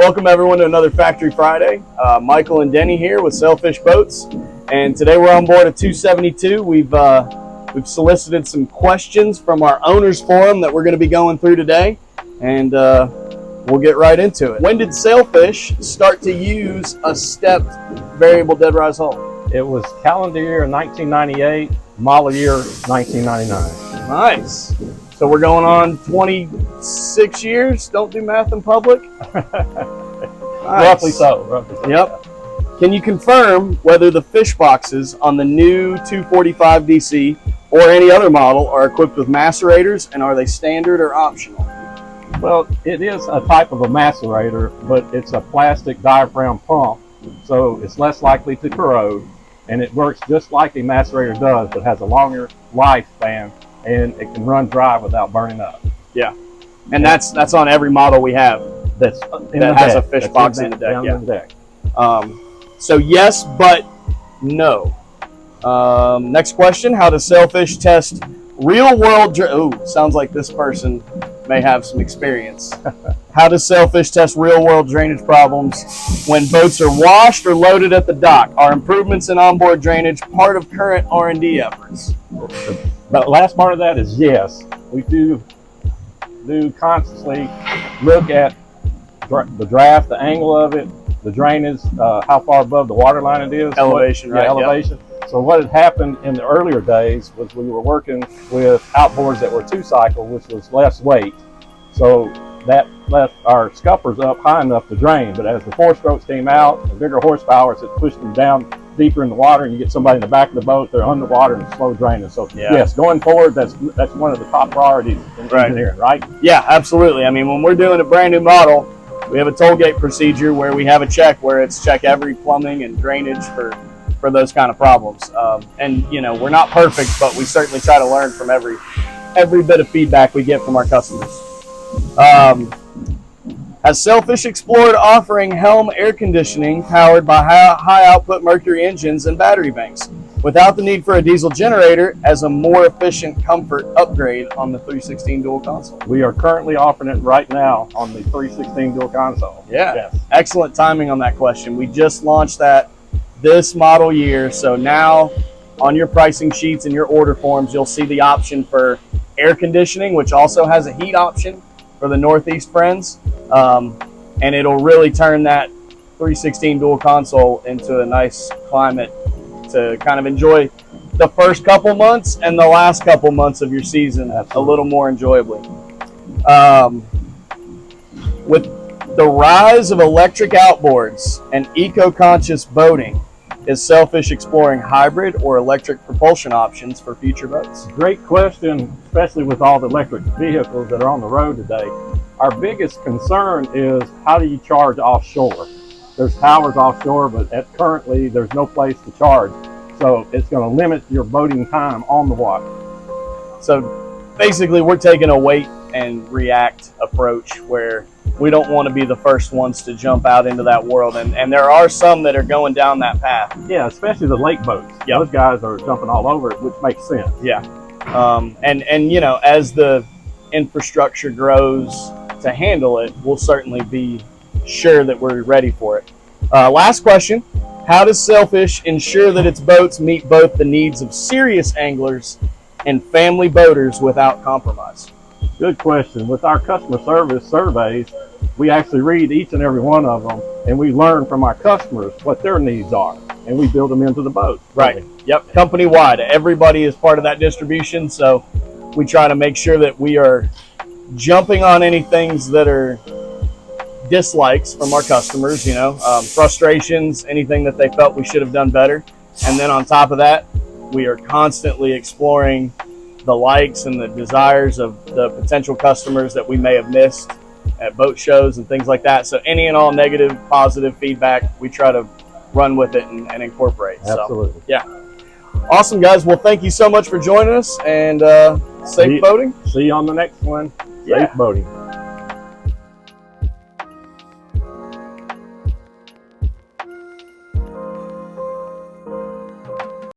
Welcome everyone to another Factory Friday. Michael and Denny here with Sailfish Boats, and today we're on board a 272. We've solicited some questions from our owners forum that we're going to be going through today, and we'll get right into it. When did Sailfish start to use a stepped variable dead rise hull? It was calendar year 1998, model year 1999. Nice. So we're going on 26 years. Don't do math in public. Nice. Roughly so. Yep. Can you confirm whether the fish boxes on the new 245 DC or any other model are equipped with macerators, and are they standard or optional? Well, it is a type of a macerator, but it's a plastic diaphragm pump, so it's less likely to corrode, and it works just like a macerator does, but has a longer lifespan, and it can run dry without burning up. Yeah, and that's on every model we have that has a fish box in the deck. Yeah. In the deck. So yes, but no. Next question: how does Sailfish test real-world? Sounds like this person may have some experience. How does Sailfish test real-world drainage problems when boats are washed or loaded at the dock? Are improvements in onboard drainage part of current R&D efforts? The last part of that is yes. We do constantly look at the draft, the angle of it, the drainage, how far above the water line it is. Elevation, right? Elevation. Yep. So what had happened in the earlier days was we were working with outboards that were 2-cycle, which was less weight. So that left our scuppers up high enough to drain. But as the 4-strokes came out, the bigger horsepower, it pushed them down deeper in the water, and you get somebody in the back of the boat, they're underwater and slow draining. So yes, going forward, that's one of the top priorities in engineering, right? Yeah, absolutely. I mean, when we're doing a brand new model, we have a toll gate procedure where we have a check where it's check every plumbing and drainage for those kind of problems. And you know, we're not perfect, but we certainly try to learn from every bit of feedback we get from our customers. Has Sailfish explored offering helm air conditioning powered by high output Mercury engines and battery banks without the need for a diesel generator as a more efficient comfort upgrade on the 316 dual console? We are currently offering it right now on the 316 dual console. Yeah, yes. Excellent timing on that question. We just launched that this model year, so now on your pricing sheets and your order forms, you'll see the option for air conditioning, which also has a heat option for the Northeast friends, and it'll really turn that 316 dual console into a nice climate to kind of enjoy the first couple months and the last couple months of your season a little more enjoyably. With the rise of electric outboards and eco-conscious boating, is Sailfish exploring hybrid or electric propulsion options for future boats? Great question, especially with all the electric vehicles that are on the road today. Our biggest concern is, how do you charge offshore? There's towers offshore, but currently there's no place to charge. So it's going to limit your boating time on the water. So basically we're taking a wait and react approach where we don't want to be the first ones to jump out into that world. And there are some that are going down that path. Yeah, especially the lake boats. Yep. Those guys are jumping all over it, which makes sense. Yeah. And you know, as the infrastructure grows to handle it, we'll certainly be sure that we're ready for it. Last question. How does Sailfish ensure that its boats meet both the needs of serious anglers and family boaters without compromise? Good question. With our customer service surveys, we actually read each and every one of them, and we learn from our customers what their needs are, and we build them into the boat. Right. Yep. Company-wide. Everybody is part of that distribution, so we try to make sure that we are jumping on any things that are dislikes from our customers, you know, frustrations, anything that they felt we should have done better. And then on top of that, we are constantly exploring the likes and the desires of the potential customers that we may have missed at boat shows and things like that. So any and all negative, positive feedback, we try to run with it and incorporate. Absolutely. So, yeah. Awesome, guys. Well, thank you so much for joining us, and safe boating. See you on the next one. Safe boating.